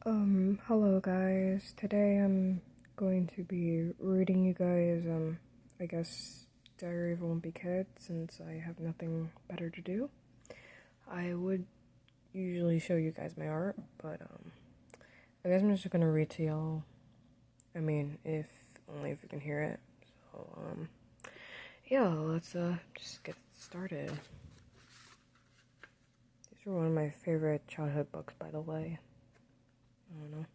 Hello guys. Today I'm going to be reading you guys, I guess, Diary of a Wimpy Kid, since I have nothing better to do. I would usually show you guys my art, but, I guess I'm just gonna read to y'all. I mean, if only if you can hear it. So, yeah, let's, just get started. These are one of my favorite childhood books, by the way. I don't know.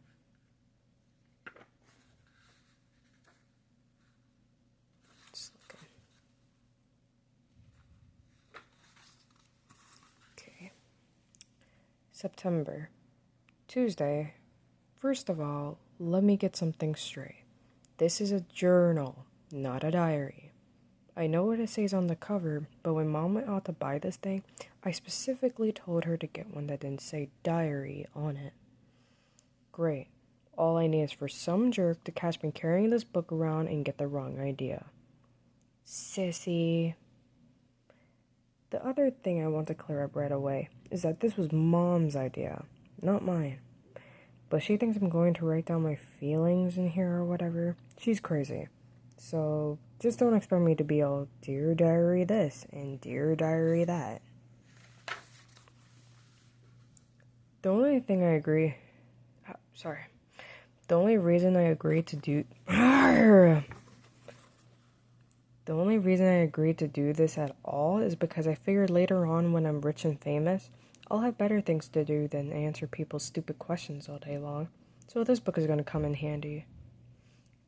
Just looking. Okay. September. Tuesday. First of all, let me get something straight. This is a journal, not a diary. I know what it says on the cover, but when Mom went out to buy this thing, I specifically told her to get one that didn't say diary on it. Great. All I need is for some jerk to catch me carrying this book around and get the wrong idea. Sissy. The other thing I want to clear up right away is that this was Mom's idea, not mine. But she thinks I'm going to write down my feelings in here or whatever. She's crazy. So just don't expect me to be all Dear Diary this and Dear Diary that. The only reason I agreed to do this at all is because I figured later on when I'm rich and famous, I'll have better things to do than answer people's stupid questions all day long. So this book is going to come in handy.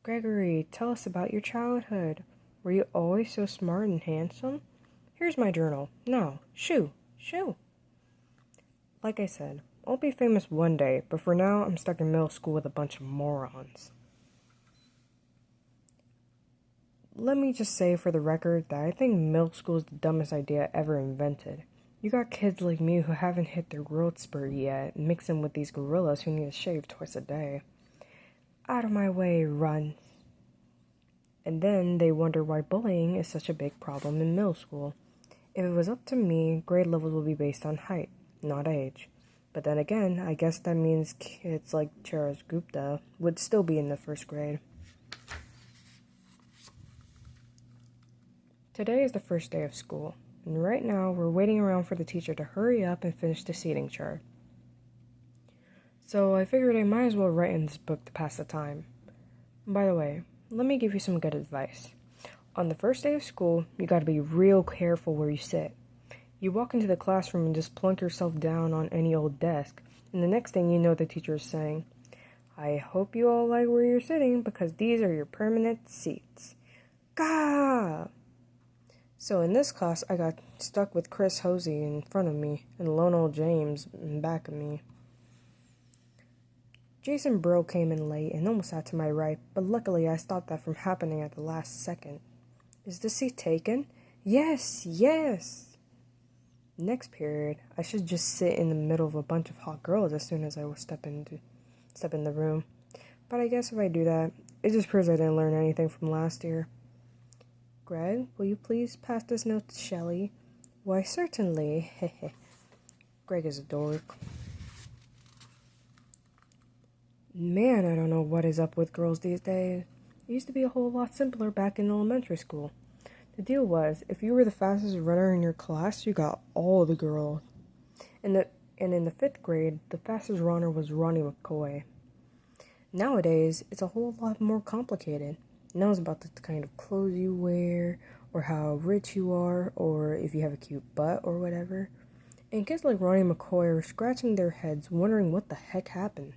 Gregory, tell us about your childhood. Were you always so smart and handsome? Here's my journal. Now, shoo. Like I said, I'll be famous one day, but for now, I'm stuck in middle school with a bunch of morons. Let me just say for the record that I think middle school is the dumbest idea ever invented. You got kids like me who haven't hit their growth spurt yet, mixing with these gorillas who need to shave twice a day. Out of my way, run. And then they wonder why bullying is such a big problem in middle school. If it was up to me, grade levels would be based on height, not age. But then again, I guess that means kids like Charas Gupta would still be in the first grade. Today is the first day of school, and right now we're waiting around for the teacher to hurry up and finish the seating chart. So I figured I might as well write in this book to pass the time. By the way, let me give you some good advice. On the first day of school, you gotta be real careful where you sit. You walk into the classroom and just plunk yourself down on any old desk, and the next thing you know the teacher is saying, I hope you all like where you're sitting because these are your permanent seats. Gah! So in this class, I got stuck with Chris Hosey in front of me and Lionel James in back of me. Jason Brill came in late and almost sat to my right, but luckily I stopped that from happening at the last second. Is the seat taken? Yes! Next period, I should just sit in the middle of a bunch of hot girls as soon as I will step in the room. But I guess if I do that, it just proves I didn't learn anything from last year. Greg, will you please pass this note to Shelley? Why, certainly. Greg is a dork. Man, I don't know what is up with girls these days. It used to be a whole lot simpler back in elementary school. The deal was, if you were the fastest runner in your class, you got all the girls. And in the 5th grade, the fastest runner was Ronnie McCoy. Nowadays, it's a whole lot more complicated. Now it's about the kind of clothes you wear, or how rich you are, or if you have a cute butt, or whatever. And kids like Ronnie McCoy are scratching their heads, wondering what the heck happened.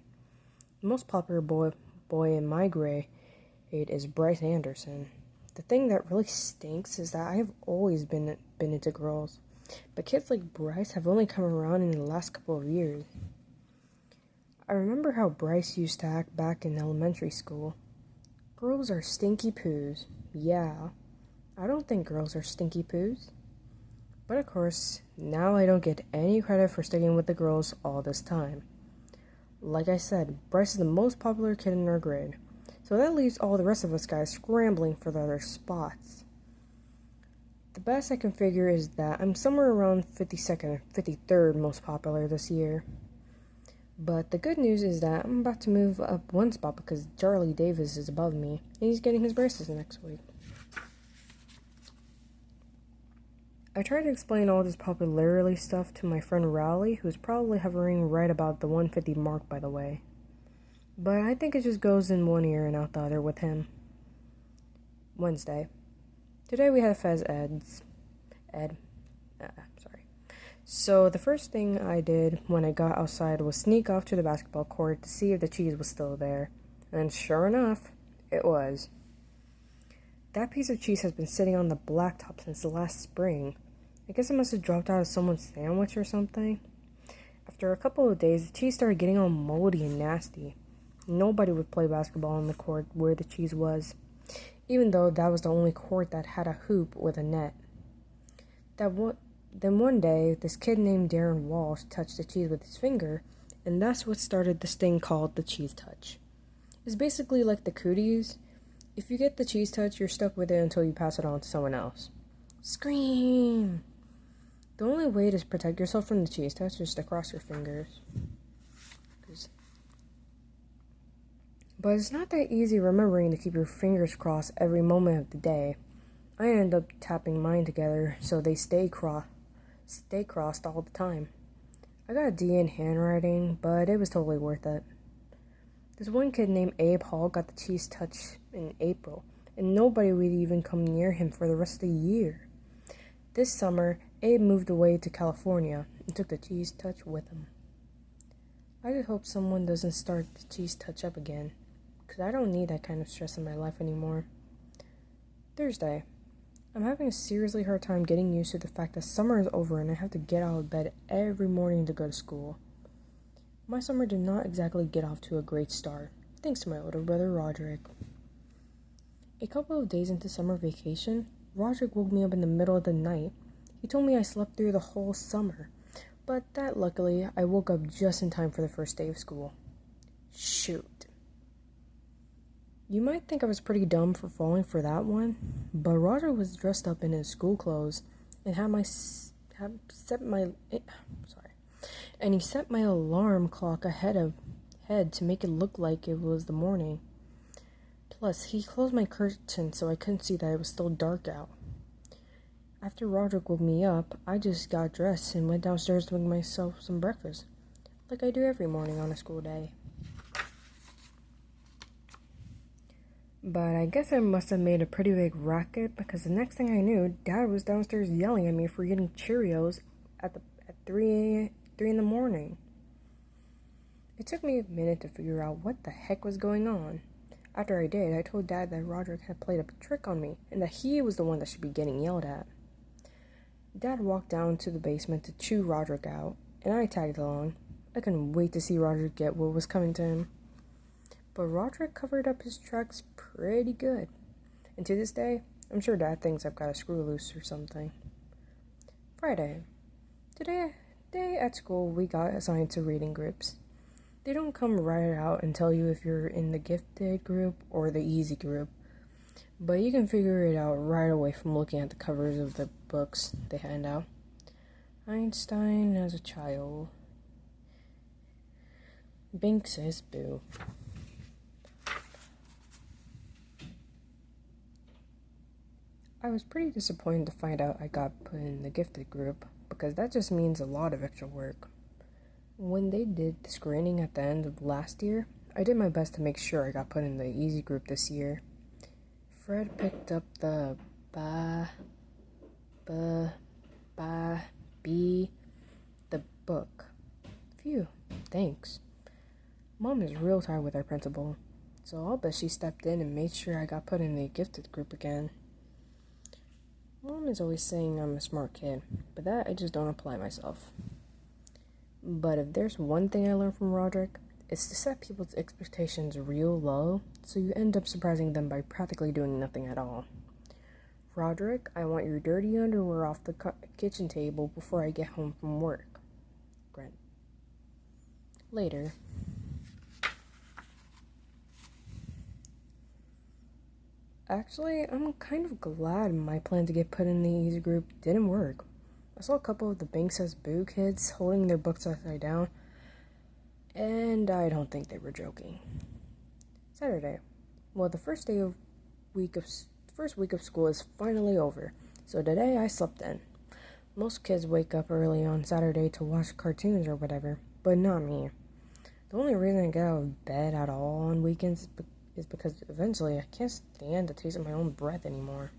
The most popular boy in my grade is Bryce Anderson. The thing that really stinks is that I have always been into girls, but kids like Bryce have only come around in the last couple of years. I remember how Bryce used to act back in elementary school. Girls are stinky poos. Yeah, I don't think girls are stinky poos. But of course, now I don't get any credit for sticking with the girls all this time. Like I said, Bryce is the most popular kid in our grade, so that leaves all the rest of us guys scrambling for the other spots. The best I can figure is that I'm somewhere around 52nd or 53rd most popular this year. But the good news is that I'm about to move up one spot because Charlie Davis is above me, and he's getting his braces next week. I tried to explain all this popularity stuff to my friend Rowley, who's probably hovering right about the 150 mark, by the way. But I think it just goes in one ear and out the other with him. Wednesday. Today we had Fez Ed. So the first thing I did when I got outside was sneak off to the basketball court to see if the cheese was still there. And sure enough, it was. That piece of cheese has been sitting on the blacktop since last spring. I guess it must have dropped out of someone's sandwich or something. After a couple of days, the cheese started getting all moldy and nasty. Nobody would play basketball on the court where the cheese was, even though that was the only court that had a hoop with a net. Then one day, this kid named Darren Walsh touched the cheese with his finger, and that's what started this thing called the cheese touch. It's basically like the cooties. If you get the cheese touch, you're stuck with it until you pass it on to someone else. Scream! The only way to protect yourself from the cheese touch is to cross your fingers. But it's not that easy remembering to keep your fingers crossed every moment of the day. I end up tapping mine together so they stay crossed all the time. I got a D in handwriting, but it was totally worth it. This one kid named Abe Hall got the cheese touch in April, and nobody would even come near him for the rest of the year. This summer, Abe moved away to California and took the cheese touch with him. I just hope someone doesn't start the cheese touch up again, because I don't need that kind of stress in my life anymore. Thursday. I'm having a seriously hard time getting used to the fact that summer is over and I have to get out of bed every morning to go to school. My summer did not exactly get off to a great start, thanks to my older brother Roderick. A couple of days into summer vacation, Roderick woke me up in the middle of the night. He told me I slept through the whole summer, but that luckily I woke up just in time for the first day of school. Shoot. You might think I was pretty dumb for falling for that one, but Roger was dressed up in his school clothes and he set my alarm clock ahead to make it look like it was the morning. Plus, he closed my curtain so I couldn't see that it was still dark out. After Roderick woke me up, I just got dressed and went downstairs to make myself some breakfast, like I do every morning on a school day. But I guess I must have made a pretty big racket because the next thing I knew, Dad was downstairs yelling at me for eating Cheerios at 3 in the morning. It took me a minute to figure out what the heck was going on. After I did, I told Dad that Roderick had played a trick on me and that he was the one that should be getting yelled at. Dad walked down to the basement to chew Roderick out, and I tagged along. I couldn't wait to see Roderick get what was coming to him. But Roderick covered up his tracks pretty good. And to this day, I'm sure Dad thinks I've got a screw loose or something. Friday. Today at school, we got assigned to reading groups. They don't come right out and tell you if you're in the gifted group or the easy group. But you can figure it out right away from looking at the covers of the books they hand out. Einstein as a child. Bink says boo. I was pretty disappointed to find out I got put in the gifted group, because that just means a lot of extra work. When they did the screening at the end of last year, I did my best to make sure I got put in the easy group this year. Fred picked up the book. Phew, thanks. Mom is real tired with our principal, so I'll bet she stepped in and made sure I got put in the gifted group again. Mom is always saying I'm a smart kid, but that I just don't apply myself. But if there's one thing I learned from Roderick, it's to set people's expectations real low, so you end up surprising them by practically doing nothing at all. Roderick, I want your dirty underwear off the kitchen table before I get home from work. Grant. Later. Actually, I'm kind of glad my plan to get put in the easy group didn't work. I saw a couple of the Bank Says Boo kids holding their books upside down. And I don't think they were joking. Saturday. Well, the first week of school is finally over, so today I slept in. Most kids wake up early on Saturday to watch cartoons or whatever, but not me. The only reason I get out of bed at all on weekends is because eventually I can't stand the taste of my own breath anymore.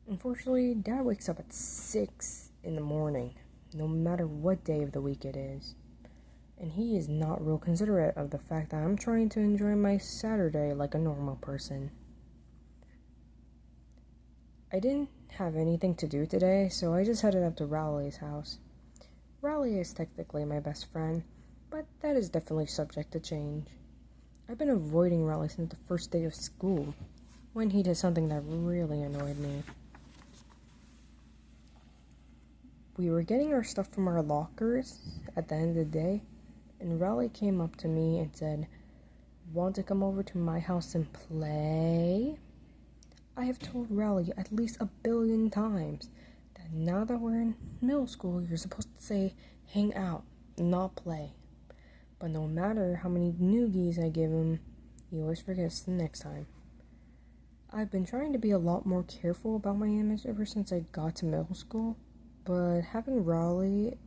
Unfortunately, Dad wakes up at 6 in the morning, no matter what day of the week it is. And he is not real considerate of the fact that I'm trying to enjoy my Saturday like a normal person. I didn't have anything to do today, so I just headed up to Rowley's house. Rowley is technically my best friend, but that is definitely subject to change. I've been avoiding Rowley since the first day of school, when he did something that really annoyed me. We were getting our stuff from our lockers at the end of the day, and Rowley came up to me and said, "Want to come over to my house and play?" I have told Rowley at least 1,000,000,000 times that now that we're in middle school, you're supposed to say hang out, not play. But no matter how many noogies I give him, he always forgets the next time. I've been trying to be a lot more careful about my image ever since I got to middle school, but having Rowley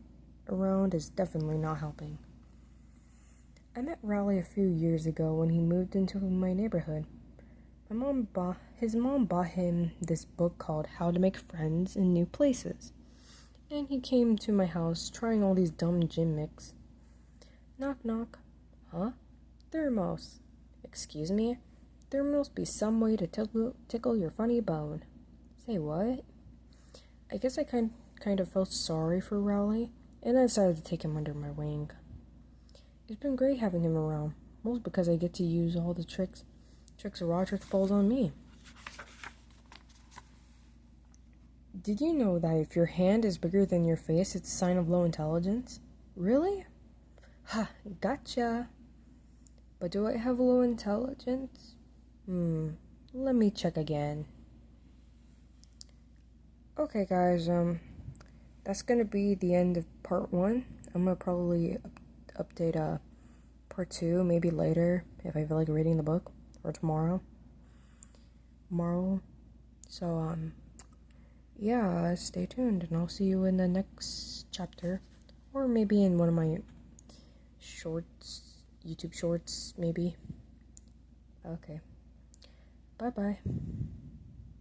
around is definitely not helping. I met Rowley a few years ago when he moved into my neighborhood. His mom bought him this book called How to Make Friends in New Places, and he came to my house trying all these dumb gimmicks. Knock knock. Huh? Thermos. Excuse me? There must be some way to tickle your funny bone. Say what? I guess I kind of felt sorry for Rowley, and I decided to take him under my wing. It's been great having him around, most because I get to use all the tricks Roderick pulls on me. Did you know that if your hand is bigger than your face, it's a sign of low intelligence? Really? Ha, gotcha. But do I have low intelligence? Let me check again. Okay, guys, that's gonna be the end of part 1. I'm gonna probably update part 2 maybe later if I feel like reading the book, or tomorrow. So yeah, stay tuned, and I'll see you in the next chapter, or maybe in one of my YouTube shorts, maybe. Okay, bye bye.